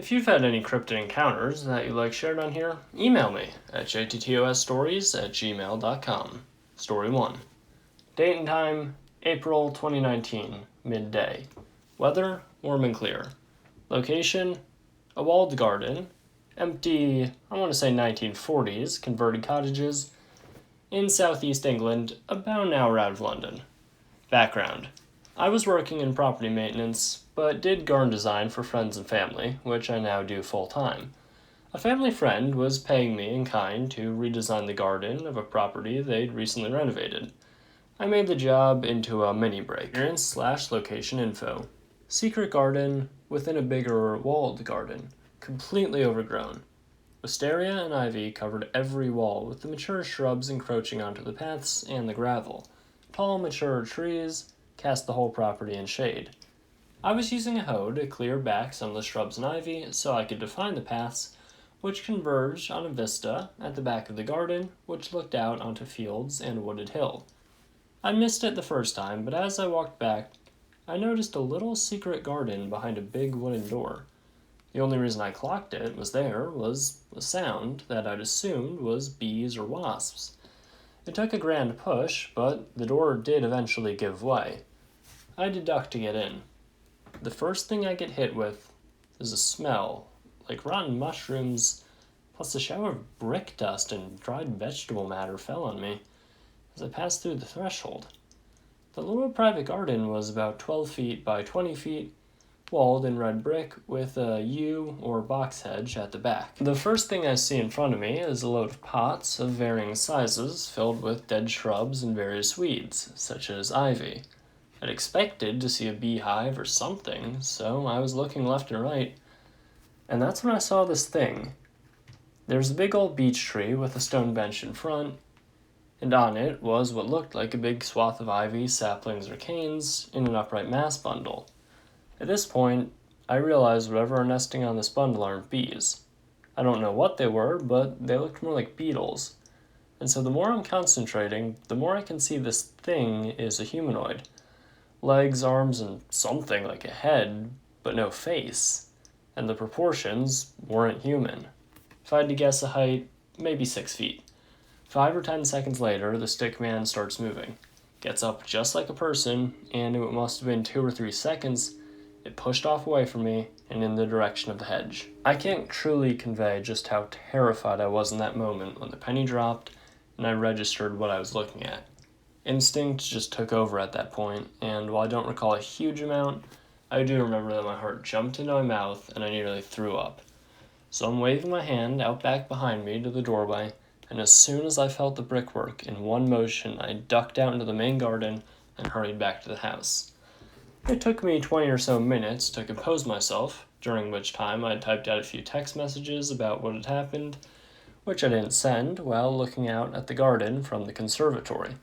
If you've had any cryptid encounters that you'd like shared on here, email me at jttosstories@gmail.com. Story 1. Date and time, April 2019, midday. Weather, warm and clear. Location, a walled garden, empty, I want to say 1940s, converted cottages, in southeast England, about an hour out of London. Background. I was working in property maintenance, but did garden design for friends and family, which I now do full-time. A family friend was paying me in kind to redesign the garden of a property they'd recently renovated. I made the job into a mini break. Experience/location info. Secret garden within a bigger walled garden, completely overgrown. Wisteria and ivy covered every wall, with the mature shrubs encroaching onto the paths and the gravel. Tall, mature trees cast the whole property in shade. I was using a hoe to clear back some of the shrubs and ivy so I could define the paths, which converged on a vista at the back of the garden, which looked out onto fields and a wooded hill. I missed it the first time, but as I walked back, I noticed a little secret garden behind a big wooden door. The only reason I clocked it was a sound that I'd assumed was bees or wasps. It took a grand push, but the door did eventually give way. I deduct to get in. The first thing I get hit with is a smell, like rotten mushrooms, plus a shower of brick dust and dried vegetable matter fell on me as I passed through the threshold. The little private garden was about 12 feet by 20 feet, walled in red brick with a yew or box hedge at the back. The first thing I see in front of me is a load of pots of varying sizes filled with dead shrubs and various weeds, such as ivy. I'd expected to see a beehive or something, so I was looking left and right, and that's when I saw this thing. There's a big old beech tree with a stone bench in front, and on it was what looked like a big swath of ivy, saplings, or canes in an upright mass bundle. At this point, I realized whatever are nesting on this bundle aren't bees. I don't know what they were, but they looked more like beetles. And so the more I'm concentrating, the more I can see this thing is a humanoid. Legs, arms, and something like a head, but no face. And the proportions weren't human. If I had to guess a height, maybe 6 feet. 5 or 10 seconds later, the stick man starts moving. Gets up just like a person, and it must have been 2 or 3 seconds, it pushed off away from me and in the direction of the hedge. I can't truly convey just how terrified I was in that moment when the penny dropped and I registered what I was looking at. Instinct just took over at that point, and while I don't recall a huge amount, I do remember that my heart jumped into my mouth and I nearly threw up. So I'm waving my hand out back behind me to the doorway, and as soon as I felt the brickwork in one motion, I ducked out into the main garden and hurried back to the house. It took me 20 or so minutes to compose myself, during which time I typed out a few text messages about what had happened, which I didn't send while looking out at the garden from the conservatory.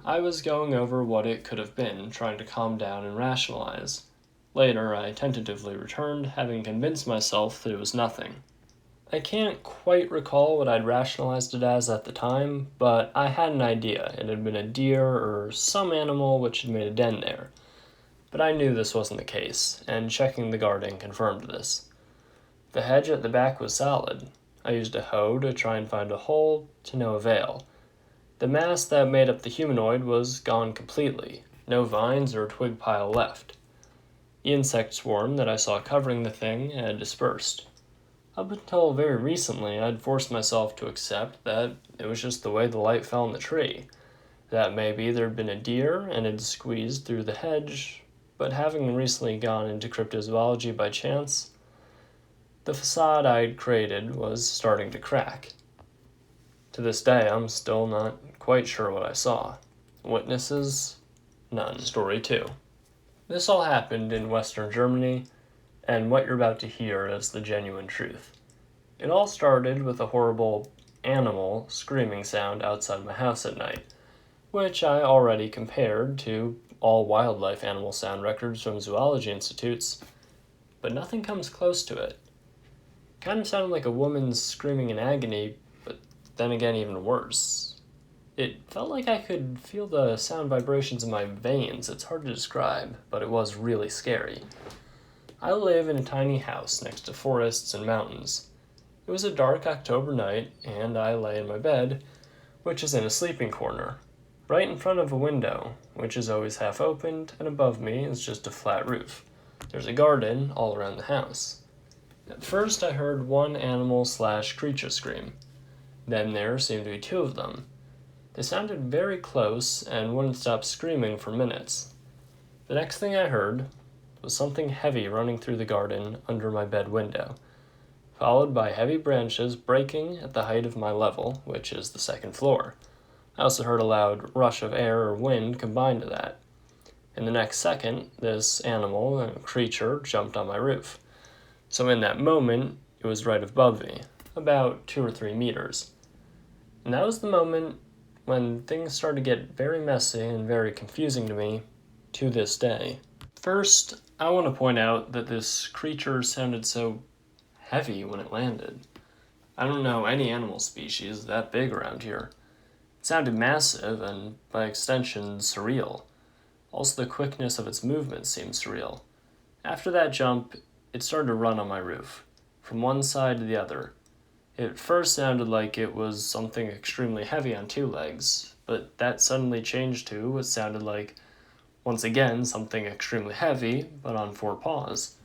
I was going over what it could have been, trying to calm down and rationalize. Later, I tentatively returned, having convinced myself that it was nothing. I can't quite recall what I'd rationalized it as at the time, but I had an idea. It had been a deer or some animal which had made a den there. But I knew this wasn't the case, and checking the garden confirmed this. The hedge at the back was solid. I used a hoe to try and find a hole, to no avail. The mass that made up the humanoid was gone completely, no vines or twig pile left. The insect swarm that I saw covering the thing had dispersed. Up until very recently, I'd forced myself to accept that it was just the way the light fell on the tree, that maybe there'd been a deer and had squeezed through the hedge, but having recently gone into cryptozoology by chance, the facade I'd created was starting to crack. To this day, I'm still not quite sure what I saw. Witnesses? None. Story 2. This all happened in Western Germany, and what you're about to hear is the genuine truth. It all started with a horrible animal screaming sound outside my house at night, which I already compared to all wildlife animal sound records from zoology institutes, but nothing comes close to it. Kind of sounded like a woman screaming in agony, but then again even worse. It felt like I could feel the sound vibrations in my veins. It's hard to describe, but it was really scary. I live in a tiny house next to forests and mountains. It was a dark October night, and I lay in my bed, which is in a sleeping corner, right in front of a window, which is always half opened, and above me is just a flat roof. There's a garden all around the house. At first I heard one animal/creature scream. Then there seemed to be two of them. They sounded very close and wouldn't stop screaming for minutes. The next thing I heard was something heavy running through the garden under my bed window, followed by heavy branches breaking at the height of my level, which is the second floor. I also heard a loud rush of air or wind combined to that. In the next second, this animal, a creature, jumped on my roof. So in that moment, it was right above me, about 2 or 3 meters. And that was the moment when things started to get very messy and very confusing to me to this day. First, I want to point out that this creature sounded so heavy when it landed. I don't know any animal species that big around here. It sounded massive and, by extension, surreal. Also, the quickness of its movement seemed surreal. After that jump, it started to run on my roof, from one side to the other. It first sounded like it was something extremely heavy on 2 legs, but that suddenly changed to what sounded like, once again, something extremely heavy, but on 4 paws.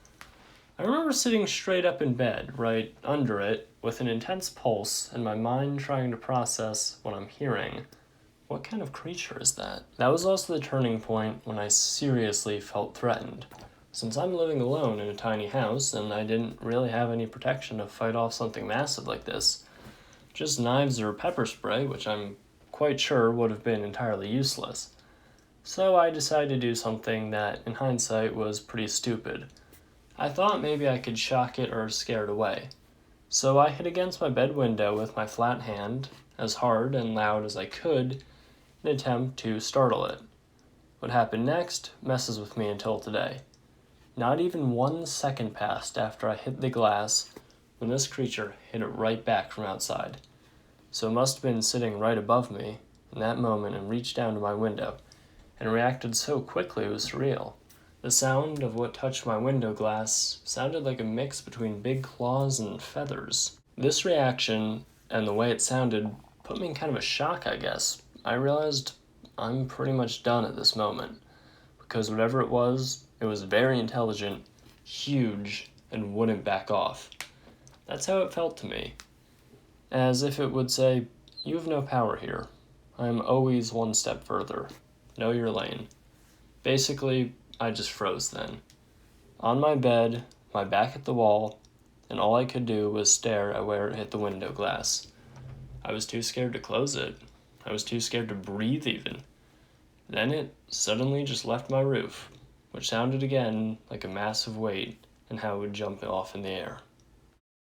I remember sitting straight up in bed, right under it, with an intense pulse and my mind trying to process what I'm hearing. What kind of creature is that? That was also the turning point when I seriously felt threatened. Since I'm living alone in a tiny house and I didn't really have any protection to fight off something massive like this, just knives or pepper spray, which I'm quite sure would have been entirely useless. So I decided to do something that, in hindsight, was pretty stupid. I thought maybe I could shock it or scare it away. So I hit against my bed window with my flat hand, as hard and loud as I could, in an attempt to startle it. What happened next messes with me until today. Not even 1 second passed after I hit the glass when this creature hit it right back from outside. So it must have been sitting right above me in that moment and reached down to my window, and reacted so quickly it was surreal. The sound of what touched my window glass sounded like a mix between big claws and feathers. This reaction, and the way it sounded, put me in kind of a shock, I guess. I realized I'm pretty much done at this moment, because whatever it was very intelligent, huge, and wouldn't back off. That's how it felt to me. As if it would say, "You have no power here. I am always one step further. Know your lane." Basically, I just froze then. On my bed, my back at the wall, and all I could do was stare at where it hit the window glass. I was too scared to close it. I was too scared to breathe even. Then it suddenly just left my roof, which sounded again like a massive weight and how it would jump off in the air.